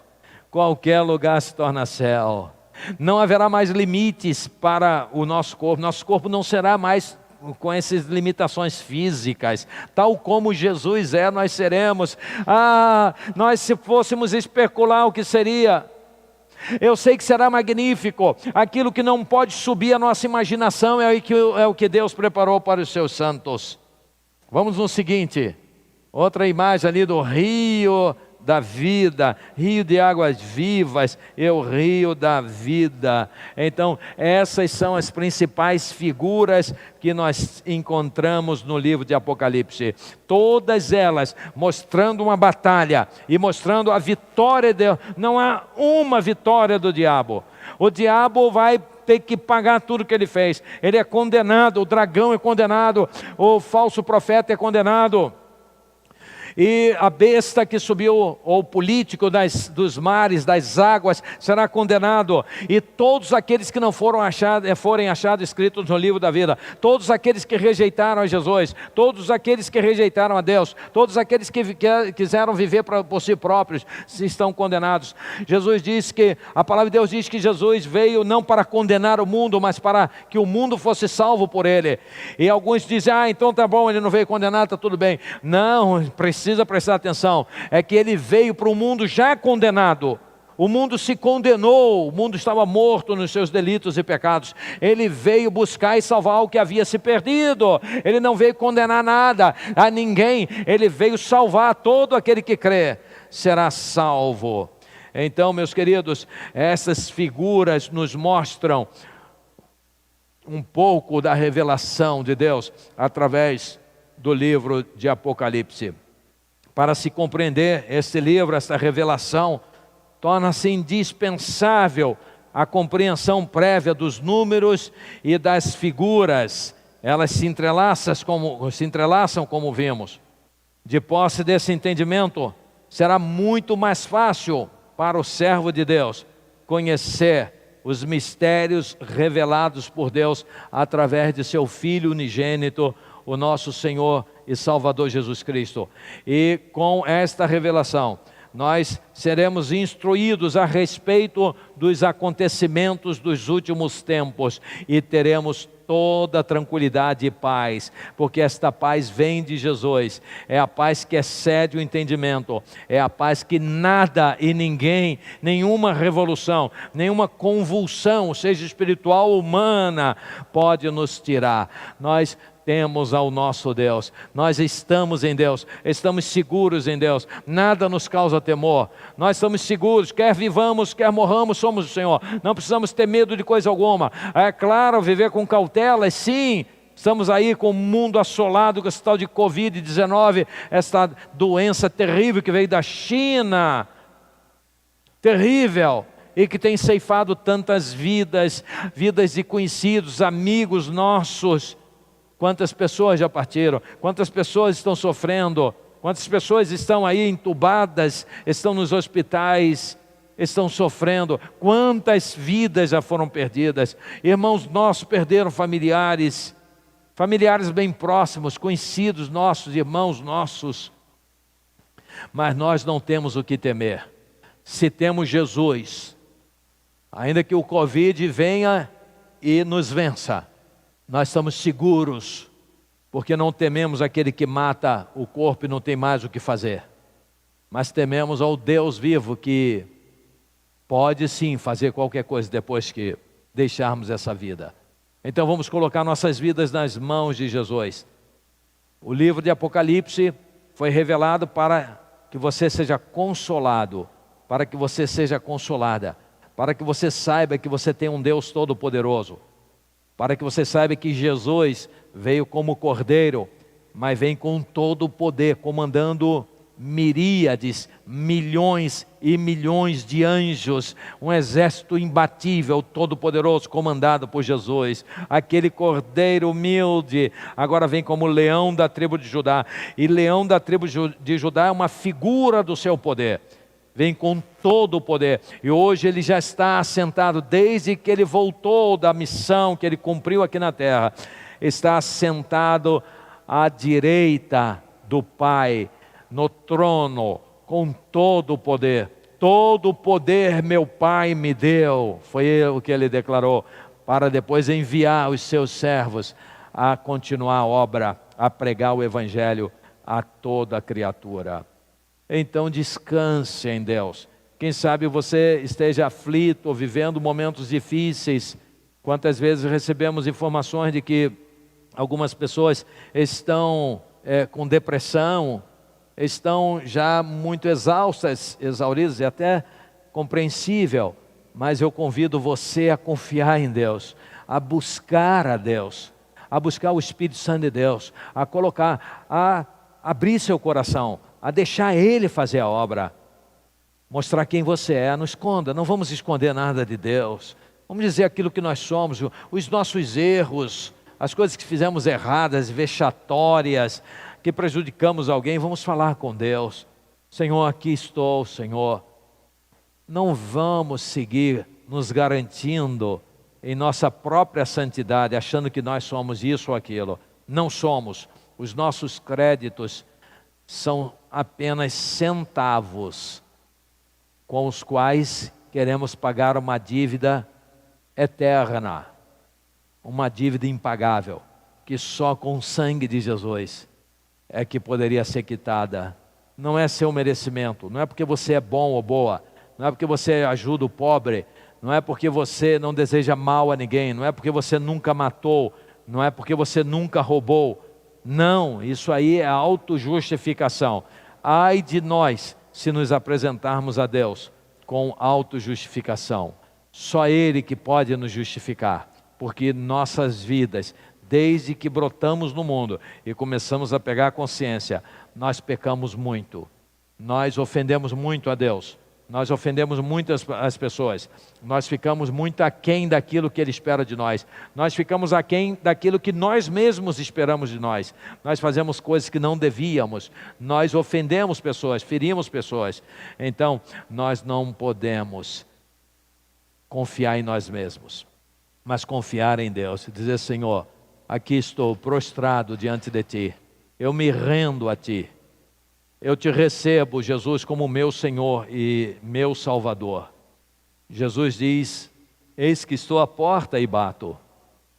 Qualquer lugar se torna céu. Não haverá mais limites para o nosso corpo. Nosso corpo não será mais com essas limitações físicas, tal como Jesus é, nós seremos. Nós, se fôssemos especular o que seria, eu sei que será magnífico. Aquilo que não pode subir a nossa imaginação é o que Deus preparou para os seus santos. Vamos no seguinte, outra imagem ali do rio da vida, rio de águas vivas, é o rio da vida. Então, essas são as principais figuras que nós encontramos no livro de Apocalipse. Todas elas mostrando uma batalha e mostrando a vitória de Deus. Não há uma vitória do diabo. O diabo vai ter que pagar tudo que ele fez. Ele é condenado, o dragão é condenado, o falso profeta é condenado. E a besta que subiu, ou o político dos mares, das águas, será condenado. E todos aqueles que não forem achados escritos no livro da vida, todos aqueles que rejeitaram a Jesus, todos aqueles que rejeitaram a Deus, todos aqueles que quiseram viver por si próprios, estão condenados. Jesus diz que, a palavra de Deus diz que Jesus veio não para condenar o mundo, mas para que o mundo fosse salvo por ele. E alguns dizem, então tá bom, ele não veio condenar, tá tudo bem. Não, precisa prestar atenção, é que ele veio para o mundo já condenado. O mundo se condenou, o mundo estava morto nos seus delitos e pecados. Ele veio buscar e salvar o que havia se perdido. Ele não veio condenar nada, a ninguém. Ele veio salvar todo aquele que crê, será salvo. Então, meus queridos, essas figuras nos mostram um pouco da revelação de Deus através do livro de Apocalipse. Para se compreender este livro, esta revelação, torna-se indispensável a compreensão prévia dos números e das figuras. Elas se entrelaçam como vimos. De posse desse entendimento, será muito mais fácil para o servo de Deus conhecer os mistérios revelados por Deus através de seu Filho unigênito, o nosso Senhor e Salvador Jesus Cristo. E com esta revelação, nós seremos instruídos a respeito dos acontecimentos dos últimos tempos e teremos toda a tranquilidade e paz, porque esta paz vem de Jesus. É a paz que excede o entendimento, é a paz que nada e ninguém, nenhuma revolução, nenhuma convulsão, seja espiritual ou humana, pode nos tirar. Nós temos ao nosso Deus, nós estamos em Deus, estamos seguros em Deus, nada nos causa temor, nós estamos seguros, quer vivamos, quer morramos, somos o Senhor, não precisamos ter medo de coisa alguma. É claro, viver com cautela, sim, estamos aí com o mundo assolado com esse tal de Covid-19, essa doença terrível que veio da China, terrível, e que tem ceifado tantas vidas de conhecidos, amigos nossos. Quantas pessoas já partiram, quantas pessoas estão sofrendo, quantas pessoas estão aí entubadas, estão nos hospitais, estão sofrendo, quantas vidas já foram perdidas. Irmãos nossos perderam familiares bem próximos, conhecidos nossos, irmãos nossos. Mas nós não temos o que temer, se temos Jesus. Ainda que o Covid venha e nos vença, nós estamos seguros, porque não tememos aquele que mata o corpo e não tem mais o que fazer, mas tememos ao Deus vivo que pode sim fazer qualquer coisa depois que deixarmos essa vida. Então vamos colocar nossas vidas nas mãos de Jesus. O livro de Apocalipse foi revelado para que você seja consolado, para que você seja consolada, para que você saiba que você tem um Deus todo-poderoso, para que você saiba que Jesus veio como cordeiro, mas vem com todo o poder, comandando miríades, milhões e milhões de anjos, um exército imbatível, todo-poderoso, comandado por Jesus. Aquele cordeiro humilde, agora vem como leão da tribo de Judá, e leão da tribo de Judá é uma figura do seu poder. Vem com todo o poder, e hoje ele já está assentado, desde que ele voltou da missão que ele cumpriu aqui na terra, está assentado à direita do Pai, no trono, com todo o poder. Todo o poder meu Pai me deu, foi o que ele declarou, para depois enviar os seus servos a continuar a obra, a pregar o Evangelho a toda criatura. Então descanse em Deus. Quem sabe você esteja aflito ou vivendo momentos difíceis. Quantas vezes recebemos informações de que algumas pessoas estão com depressão, estão já muito exaustas, exauridas, e até compreensível, mas eu convido você a confiar em Deus, a buscar a Deus, a buscar o Espírito Santo de Deus, a colocar, a abrir seu coração, a deixar Ele fazer a obra, mostrar quem você é. Não esconda, não vamos esconder nada de Deus, vamos dizer aquilo que nós somos, os nossos erros, as coisas que fizemos erradas, vexatórias, que prejudicamos alguém, vamos falar com Deus. Senhor, aqui estou, Senhor. Não vamos seguir nos garantindo em nossa própria santidade, achando que nós somos isso ou aquilo. Não somos. Os nossos créditos são apenas centavos, com os quais queremos pagar uma dívida eterna, uma dívida impagável, que só com o sangue de Jesus é que poderia ser quitada. Não é seu merecimento, não é porque você é bom ou boa, não é porque você ajuda o pobre, não é porque você não deseja mal a ninguém, não é porque você nunca matou, não é porque você nunca roubou. Não, isso aí é autojustificação. Ai de nós se nos apresentarmos a Deus com autojustificação. Só Ele que pode nos justificar, porque nossas vidas, desde que brotamos no mundo e começamos a pegar consciência, nós pecamos muito, nós ofendemos muito a Deus, nós ofendemos muito as pessoas, nós ficamos muito aquém daquilo que Ele espera de nós, nós ficamos aquém daquilo que nós mesmos esperamos de nós, nós fazemos coisas que não devíamos, nós ofendemos pessoas, ferimos pessoas. Então nós não podemos confiar em nós mesmos, mas confiar em Deus, dizer: Senhor, aqui estou prostrado diante de Ti, eu me rendo a Ti, eu Te recebo, Jesus, como meu Senhor e meu Salvador. Jesus diz: eis que estou à porta e bato.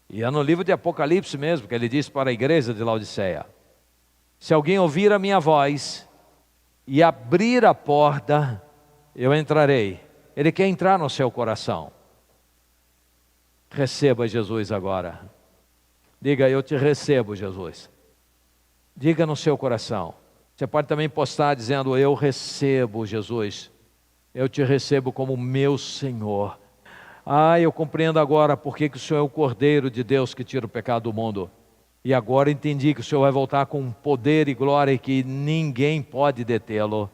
E é no livro de Apocalipse mesmo, que Ele diz para a igreja de Laodiceia: se alguém ouvir a minha voz e abrir a porta, eu entrarei. Ele quer entrar no seu coração. Receba Jesus agora. Diga: eu Te recebo, Jesus. Diga no seu coração. Você pode também postar dizendo: eu recebo, Jesus. Eu Te recebo como meu Senhor. Eu compreendo agora porque que o Senhor é o Cordeiro de Deus que tira o pecado do mundo. E agora entendi que o Senhor vai voltar com poder e glória e que ninguém pode detê-lo.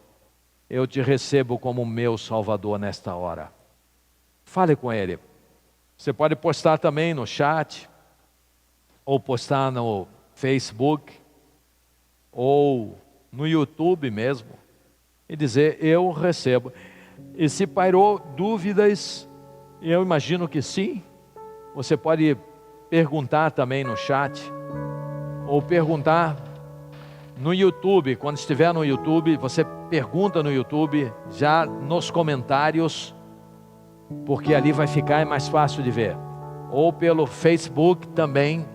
Eu Te recebo como meu Salvador nesta hora. Fale com Ele. Você pode postar também no chat, ou postar no Facebook, ou no YouTube mesmo, e dizer: eu recebo. E se pairou dúvidas, eu imagino que sim, você pode perguntar também no chat, ou perguntar no YouTube. Quando estiver no YouTube, você pergunta no YouTube, já nos comentários, porque ali vai ficar mais fácil de ver. Ou pelo Facebook também,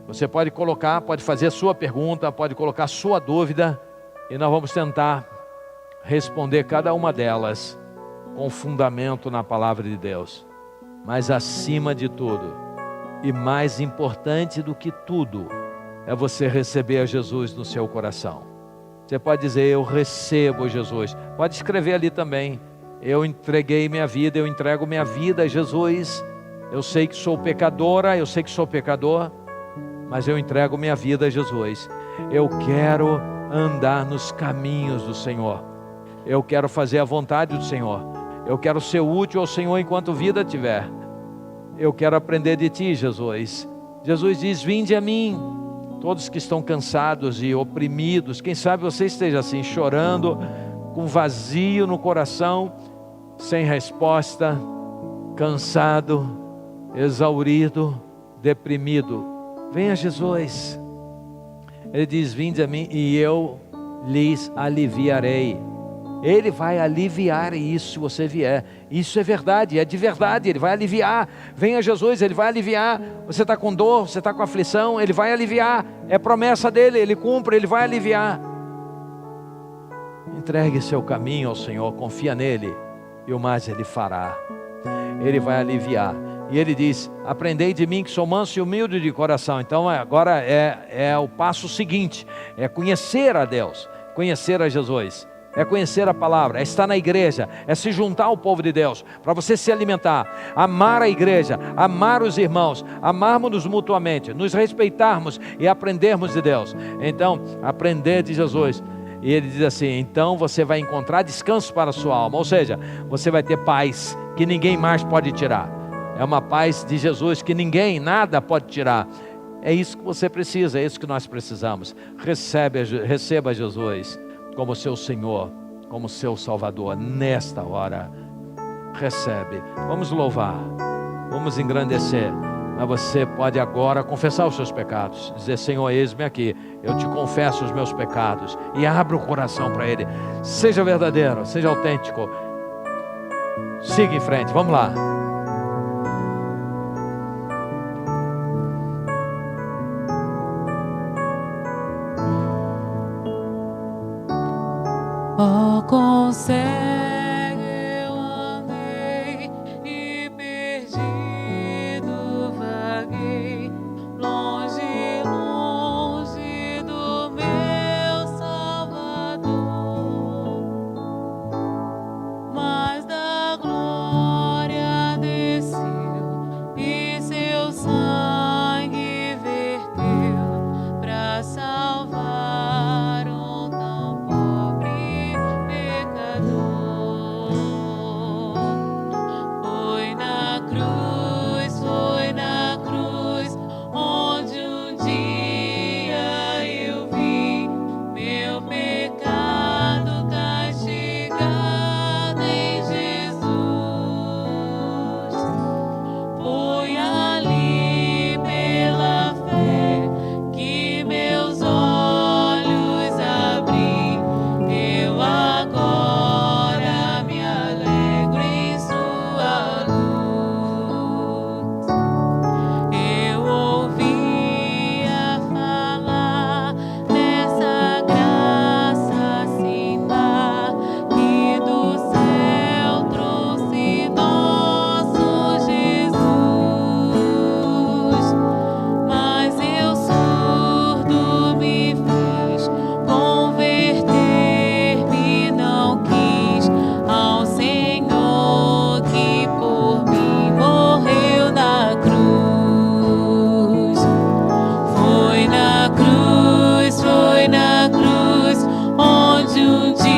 você pode colocar, pode fazer a sua pergunta, pode colocar a sua dúvida, e nós vamos tentar responder cada uma delas com fundamento na palavra de Deus. Mas acima de tudo, e mais importante do que tudo, é você receber a Jesus no seu coração. Você pode dizer: eu recebo Jesus. Pode escrever ali também: eu entreguei minha vida, eu entrego minha vida a Jesus. Eu sei que sou pecadora, eu sei que sou pecador, mas eu entrego minha vida a Jesus. Eu quero andar nos caminhos do Senhor. Eu quero fazer a vontade do Senhor. Eu quero ser útil ao Senhor enquanto vida tiver. Eu quero aprender de Ti, Jesus. Jesus diz: vinde a mim, todos que estão cansados e oprimidos. Quem sabe você esteja assim, chorando, com vazio no coração, sem resposta, cansado, exaurido, deprimido. Venha Jesus. Ele diz: vinde a mim e eu lhes aliviarei. Ele vai aliviar isso se você vier. Isso é verdade, é de verdade. Ele vai aliviar. Venha Jesus, Ele vai aliviar. Você está com dor, você está com aflição, Ele vai aliviar. É promessa dEle, Ele cumpre, Ele vai aliviar. Entregue seu caminho ao Senhor, confia nele, e o mais Ele fará. Ele vai aliviar. E Ele diz: aprendei de mim que sou manso e humilde de coração. Então agora é o passo seguinte, é conhecer a Deus, conhecer a Jesus, é conhecer a palavra, é estar na igreja, é se juntar ao povo de Deus, para você se alimentar, amar a igreja, amar os irmãos, amarmos-nos mutuamente, nos respeitarmos e aprendermos de Deus. Então, aprender de Jesus. E ele diz assim: então você vai encontrar descanso para a sua alma, ou seja, você vai ter paz que ninguém mais pode tirar. É uma paz de Jesus que ninguém, nada pode tirar. É isso que você precisa, é isso que nós precisamos. Receba Jesus como seu Senhor, como seu Salvador, nesta hora. Recebe. Vamos louvar, vamos engrandecer. Mas você pode agora confessar os seus pecados, dizer: Senhor, eis-me aqui, eu te confesso os meus pecados, e abra o coração para Ele. Seja verdadeiro, seja autêntico. Siga em frente, vamos lá. Oh, consegue eu andei e perdido vaguei, longe, longe do meu Salvador, mas da glória desceu e seu sangue verteu para salvar um tão pobre pecador. Foi na cruz, onde um dia eu vi meu pecado castigado em Jesus. Foi ali pela fé que meus olhos abri. Eu agora me alegro em sua luz. Eu ouvia falar nessa graça assim dar, que do céu trouxe nosso Jesus. Mas eu surdo me fiz, converter-me não quis ao Senhor que por mim morreu na cruz. Foi na cruz, onde um dia